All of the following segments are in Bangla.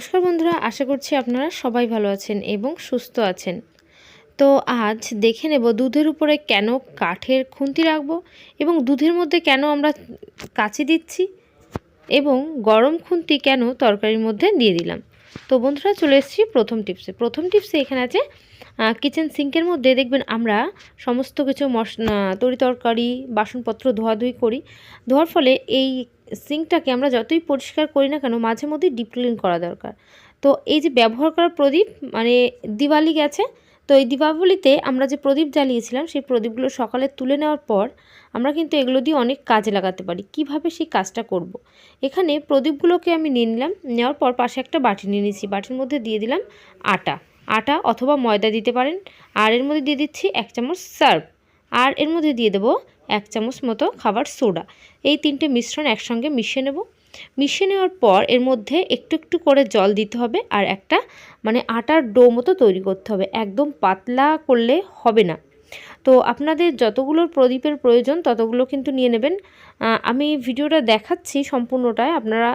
নমস্কার বন্ধুরা, আশা করছি আপনারা সবাই ভালো আছেন এবং সুস্থ আছেন। তো আজ দেখে নেব দুধের উপরে কেন কাঠের খুন্তি রাখবো এবং দুধের মধ্যে কেন আমরা কাঁচি দিচ্ছি এবং গরম খুন্তি কেন তরকারির মধ্যে দিয়ে দিলাম। তো বন্ধুরা চলে এসেছি প্রথম টিপসে এখানে আছে কিচেন সিঙ্কের মধ্যে দেখবেন আমরা সমস্ত কিছু তরি তরকারি বাসনপত্র ধোয়াধুয়ি করি। ধোয়ার ফলে এই সিঙ্কটাকে আমরা যতই পরিষ্কার করি না কেন মাঝে মধ্যে ডিপ ক্লিন করা দরকার। তো এই যে ব্যবহার করা প্রদীপ মানে দিওয়ালি গেছে, তো এই দীপাবলিতে আমরা যে প্রদীপ জ্বালিয়েছিলাম সেই প্রদীপগুলো সকালে তুলে নেওয়ার পর আমরা কিন্তু এগুলো দিয়ে অনেক কাজে লাগাতে পারি। কিভাবে সেই কাজটা করব। এখানে প্রদীপগুলোকে আমি নিয়ে নিলাম, নেওয়ার পর পাশে একটা বাটি নিয়ে নিয়েছি, বাটির মধ্যে দিয়ে দিলাম আটা অথবা ময়দা দিতে পারেন। আর এর মধ্যে দিয়ে দিচ্ছি 1 চামচ সার্ফ, আর এর মধ্যে দিয়ে দেবো 1 চামচ মতো খাবার সোডা। এই তিনটে মিশ্রণ একসঙ্গে মিশিয়ে নেব। মিশিয়ে নেওয়ার পর এর মধ্যে একটু একটু করে জল দিতে হবে আর একটা আটার ডো মতো তৈরি করতে হবে। একদম পাতলা করলে হবে না। তো আপনাদের যতগুলো প্রদীপের প্রয়োজন ততগুলো কিন্তু নিয়ে নেবেন। আমি ভিডিওটা দেখাচ্ছি সম্পূর্ণটায়, আপনারা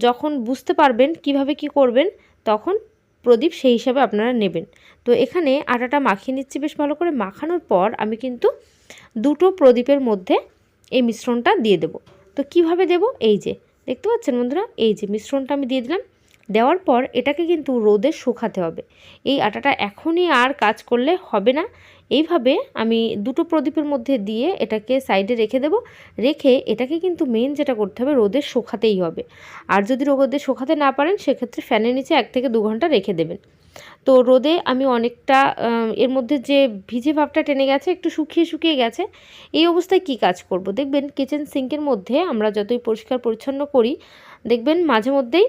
যখন বুঝতে পারবেন কিভাবে কি করবেন তখন প্রদীপ সেই হিসাবে আপনারা নেবেন। তো এখানে আটাটা মাখিয়ে নিচ্ছি বেশ ভালো করে। মাখানোর পর আমি কিন্তু দুটো প্রদীপের মধ্যে এই মিশ্রণটা দিয়ে দেব। তো কিভাবে দেব, এই যে দেখতে পাচ্ছেন বন্ধুরা, এই যে মিশ্রণটা আমি দিয়ে দিলাম। দেওয়ার পর এটাকে কিন্তু রোদে শুকাতে হবে। এই আটাটা এখনই আর কাজ করলে হবে না। এইভাবে আমি দুটো প্রদীপের মধ্যে দিয়ে এটাকে সাইডে রেখে দেব। রেখে এটাকে কিন্তু মেন যেটা করতে হবে, রোদে শুকাতেই হবে। আর যদি রোদে শুকাতে না পারেন সেক্ষেত্রে ফ্যানের নিচে 1 থেকে 2 ঘন্টা রেখে দেবেন। তো রোদে আমি অনেকটা এর মধ্যে যে ভিজে ভাবটা টেনে গেছে, একটু শুকিয়ে গেছে। এই অবস্থায় কি কাজ করব, দেখবেন কিচেন সিঙ্কের মধ্যে আমরা যতই পরিষ্কার পরিচ্ছন্ন করি দেখবেন মাঝে মধ্যেই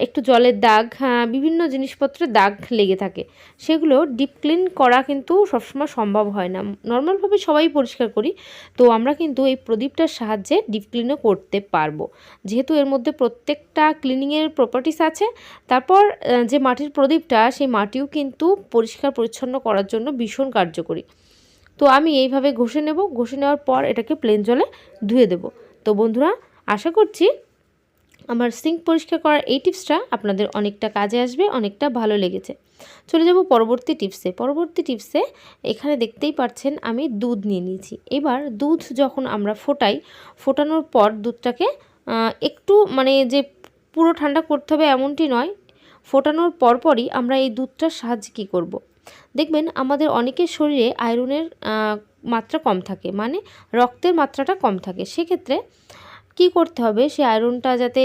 একটু জলের দাগ, বিভিন্ন জিনিসপত্রের দাগ লেগে থাকে। সেগুলো ডিপ ক্লিন করা কিন্তু সবসময় সম্ভব হয় না। নর্মালভাবে সবাই পরিষ্কার করি, তো আমরা কিন্তু এই প্রদীপটার সাহায্যে ডিপ ক্লিনও করতে পারবো, যেহেতু এর মধ্যে প্রত্যেকটা ক্লিনিংয়ের প্রপার্টিস আছে। তারপর যে মাটির প্রদীপটা, সেই মাটিও কিন্তু পরিষ্কার পরিচ্ছন্ন করার জন্য ভীষণ কার্যকরী। তো আমি এইভাবে ঘষে নেব। ঘষে নেওয়ার পর এটাকে প্লেন জলে ধুয়ে দেব। তো বন্ধুরা, আশা করছি আমার সিঙ্ক পরিষ্কার করার এই টিপসটা আপনাদের অনেকটা কাজে আসবে, অনেকটা ভালো লেগেছে। চলে যাব পরবর্তী টিপসে। এখানে দেখতেই পাচ্ছেন আমি দুধ নিয়ে নিয়েছি। এবার দুধ যখন আমরা ফোটানোর পর দুধটাকে একটু যে পুরো ঠান্ডা করতে হবে এমনটি নয়। ফোটানোর পরপরই আমরা এই দুধটার সাহায্যে কী করব। দেখবেন আমাদের অনেকের শরীরে আয়রনের মাত্রা কম থাকে, রক্তের মাত্রাটা কম থাকে। সেক্ষেত্রে কি করতে হবে, সেই আয়রনটা যাতে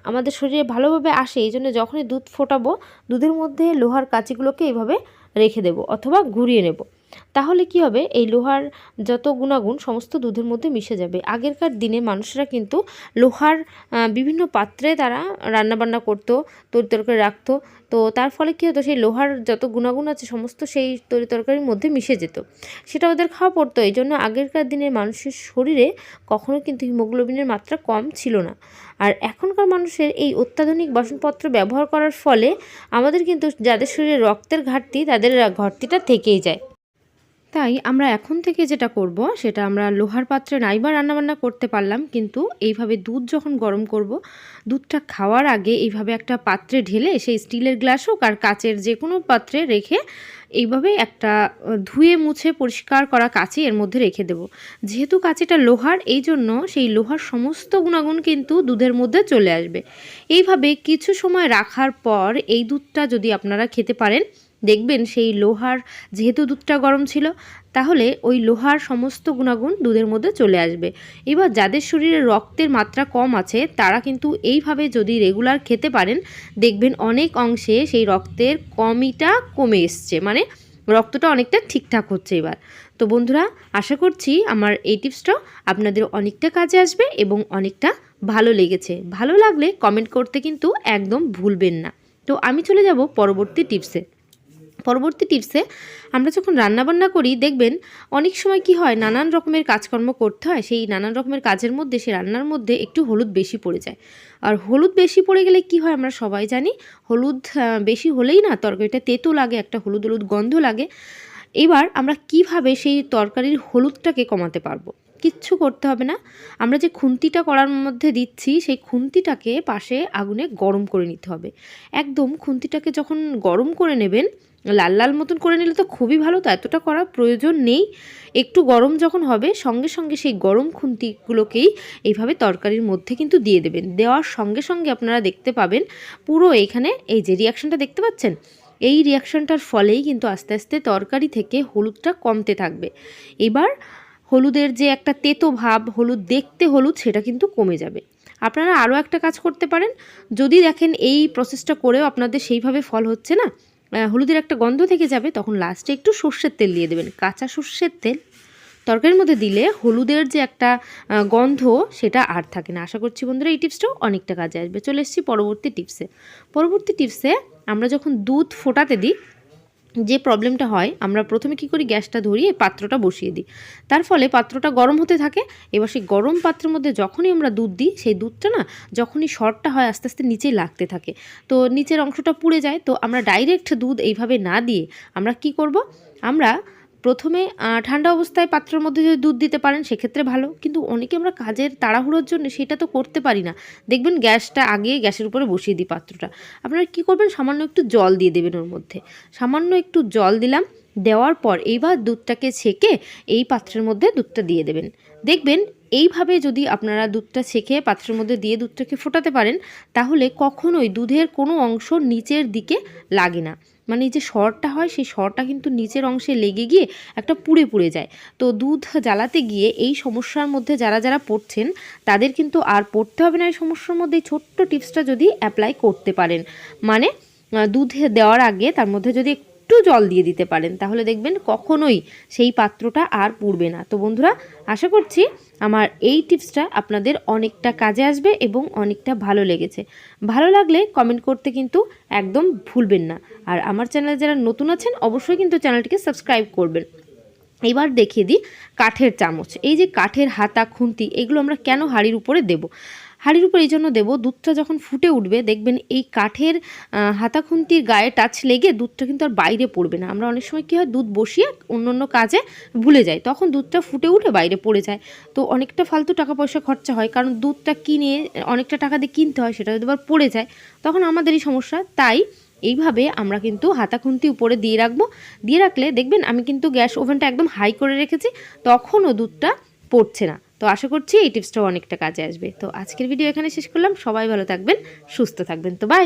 আমাদের শরীরে ভালোভাবে আসে, এই জন্য যখনই দুধ ফোটাবো দুধের মধ্যে লোহার কাঁচিগুলোকে এইভাবে রেখে দেব অথবা ঘুরিয়ে নেব। তাহলে কি হবে, এই লোহার যত গুণাগুণ সমস্ত দুধের মধ্যে মিশে যাবে। আগেরকার দিনে মানুষরা কিন্তু লোহার বিভিন্ন পাত্রে তারা রান্নাবান্না করতো, তরকারি রাখতো। তো তার ফলে কী হতো, সেই লোহার যত গুণাগুণ আছে সমস্ত সেই তরকারির মধ্যে মিশে যেত, সেটা ওদের খাওয়া পড়তো। এই জন্য আগেরকার দিনের মানুষের শরীরে কখনো কিন্তু হিমোগ্লোবিনের মাত্রা কম ছিল না। আর এখনকার মানুষের এই অত্যাধুনিক বাসনপত্র ব্যবহার করার ফলে আমাদের কিন্তু যাদের শরীরে রক্তের ঘাটতি, তাদের ঘাটতিটা থেকেই যায়। তাই আমরা এখন থেকে যেটা করব, সেটা আমরা লোহার পাত্রে নাইবা রান্নাবান্না করতে পারলাম, কিন্তু এইভাবে দুধ যখন গরম করব, দুধটা খাওয়ার আগে এইভাবে একটা পাত্রে ঢেলে, সেই স্টিলের গ্লাস হোক আর কাচের যে কোনো পাত্রে রেখে এইভাবে একটা ধুয়ে মুছে পরিষ্কার করা কাঁচি এর মধ্যে রেখে দেব। যেহেতু কাঁচিটা লোহার, এই জন্য সেই লোহার সমস্ত গুণাগুণ কিন্তু দুধের মধ্যে চলে আসবে। এইভাবে কিছু সময় রাখার পর এই দুধটা যদি আপনারা খেতে পারেন, দেখবেন সেই লোহার, যেহেতু দুধটা গরম ছিল, তাহলে ওই লোহার সমস্ত গুণাগুণ দুধের মধ্যে চলে আসবে। এবার যাদের শরীরে রক্তের মাত্রা কম আছে তারা কিন্তু এইভাবে যদি রেগুলার খেতে পারেন, দেখবেন অনেক অংশে সেই রক্তের কমিটা কমে এসছে, রক্তটা অনেকটা ঠিকঠাক হচ্ছে এবার। তো বন্ধুরা, আশা করছি আমার এই টিপসটা আপনাদের অনেকটা কাজে আসবে এবং অনেকটা ভালো লেগেছে। ভালো লাগলে কমেন্ট করতে কিন্তু একদম ভুলবেন না। তো আমি চলে যাব পরবর্তী টিপসে। আমরা যখন রান্নাবান্না করি দেখবেন অনেক সময় কি হয়, নানান রকমের কাজকর্ম করতে হয়। সেই নানান রকমের কাজের মধ্যে, সেই রান্নার মধ্যে একটু হলুদ বেশি পড়ে যায়। আর হলুদ বেশি পড়ে গেলে কি হয় আমরা সবাই জানি, হলুদ বেশি হলেই না তরকারিটা তেতো লাগে, একটা হলুদ গন্ধ লাগে। এবার আমরা কিভাবে সেই তরকারির হলুদটাকে কমাতে পারবো। কিচ্ছু করতে হবে না। আমরা যে খুন্তিটা করার মধ্যে দিচ্ছি সেই খুন্তিটাকে পাশে আগুনে গরম করে নিতে হবে। একদম খুন্তিটাকে যখন গরম করে নেবেন, লাল লাল মতন করে নিলে তো খুবই ভালো, তো এতটা করার প্রয়োজন নেই। একটু গরম যখন হবে সঙ্গে সঙ্গে সেই গরম খুন্তিগুলোকেই এইভাবে তরকারির মধ্যে কিন্তু দিয়ে দেবেন। দেওয়ার সঙ্গে সঙ্গে আপনারা দেখতে পাবেন পুরো এইখানে এই যে রিয়াকশানটা দেখতে পাচ্ছেন, এই রিয়াকশানটার ফলেই কিন্তু আস্তে আস্তে তরকারি থেকে হলুদটা কমতে থাকবে। এবার হলুদের যে একটা তেতো ভাব, হলুদ দেখতে হলুদ, সেটা কিন্তু কমে যাবে। আপনারা আরও একটা কাজ করতে পারেন, যদি দেখেন এই প্রসেসটা করেও আপনাদের সেইভাবে ফল হচ্ছে না, হলুদের একটা গন্ধ থেকে যাবে, তখন লাস্টে একটু সর্ষের তেল দিয়ে দেবেন। কাঁচা সর্ষের তেল তরকারির মধ্যে দিলে হলুদের যে একটা গন্ধ সেটা আর থাকে না। আশা করছি বন্ধুরা এই টিপসটাও অনেকটা কাজে আসবে। চলে এসেছি পরবর্তী টিপসে। আমরা যখন দুধ ফোটাতে দিই, যে প্রবলেমটা হয়, আমরা প্রথমে কি করি, গ্যাসটা ধরিয়ে পাত্রটা বসিয়ে দিই, তার ফলে পাত্রটা গরম হতে থাকে। এবার সেই গরম পাত্রের মধ্যে যখনই আমরা দুধ দিই, সেই দুধটা না যখনই শর্টটা হয় আস্তে আস্তে নিচেই লাগতে থাকে, তো নিচের অংশটা পুড়ে যায়। তো আমরা ডাইরেক্ট দুধ এইভাবে না দিয়ে আমরা কি করব, আমরা প্রথমে ঠান্ডা অবস্থায় পাত্রের মধ্যে যদি দুধ দিতে পারেন সেক্ষেত্রে ভালো, কিন্তু অনেকে আমরা কাজের তাড়াহুড়োর জন্য সেটা তো করতে পারি না। দেখবেন গ্যাসটা আগে গ্যাসের উপরে বসিয়ে দিই পাত্রটা, আপনারা কী করবেন, সামান্য একটু জল দিয়ে দেবেন ওর মধ্যে। সামান্য একটু জল দিলাম, দেওয়ার পর এইবার দুধটাকে ছেঁকে এই পাত্রের মধ্যে দুধটা দিয়ে দেবেন। দেখবেন এইভাবে যদি আপনারা দুধটা ছেঁকে পাত্রের মধ্যে দিয়ে দুধটাকে ফোটাতে পারেন, তাহলে কখনোই দুধের কোনো অংশ নিচের দিকে লাগে না। মানে এই যে সরটা হয়, সেই সরটা কিন্তু নিচের অংশে লেগে গিয়ে একটা পুড়ে পুড়ে যায়। তো দুধ জ্বালাতে গিয়ে এই সমস্যার মধ্যে যারা যারা পড়ছেন, তাদের কিন্তু আর পড়তে হবে না এই সমস্যার মধ্যে। এই ছোট্ট টিপসটা যদি অ্যাপ্লাই করতে পারেন, মানে দুধ দেওয়ার আগে তার মধ্যে যদি একটু জল দিয়ে দিতে পারেন, তাহলে দেখবেন কখনোই সেই পাত্রটা আর পুড়বে না। তো বন্ধুরা, আশা করছি আমার এই টিপসটা আপনাদের অনেকটা কাজে আসবে এবং অনেকটা ভালো লেগেছে। ভালো লাগলে কমেন্ট করতে কিন্তু একদম ভুলবেন না। আর আমার চ্যানেলে যারা নতুন আছেন অবশ্যই কিন্তু চ্যানেলটিকে সাবস্ক্রাইব করবেন। এবার দেখিয়ে দিই কাঠের চামচ। এই যে কাঠের হাতা, খুন্তি, এগুলো আমরা কেন হাঁড়ির উপরে দেব? হাঁড়ির উপরে এই জন্য দেবো, দুধটা যখন ফুটে উঠবে দেখবেন এই কাঠের হাতা খুন্তির গায়ে টাচ লেগে দুধটা কিন্তু আর বাইরে পড়বে না। আমরা অনেক সময় কী হয়, দুধ বসিয়ে অন্য অন্য কাজে ভুলে যাই, তখন দুধটা ফুটে উঠে বাইরে পড়ে যায়। তো অনেকটা ফালতু টাকা পয়সা খরচা হয়, কারণ দুধটা কিনে অনেকটা টাকা দিয়ে কিনতে হয়, সেটা যদি আবার পড়ে যায় তখন আমাদেরই সমস্যা। তাই এইভাবে আমরা কিন্তু হাতা খুন্তি উপরে দিয়ে রাখবো। দিয়ে রাখলে দেখবেন আমি কিন্তু গ্যাস ওভেনটা একদম হাই করে রেখেছি, তখনও দুধটা পড়ছে না। তো আশা করছি এই টিপসটাও অনেকটা কাজে আসবে। তো আজকের ভিডিও এখানে শেষ করলাম। সবাই ভালো থাকবেন, সুস্থ থাকবেন। তো বাই।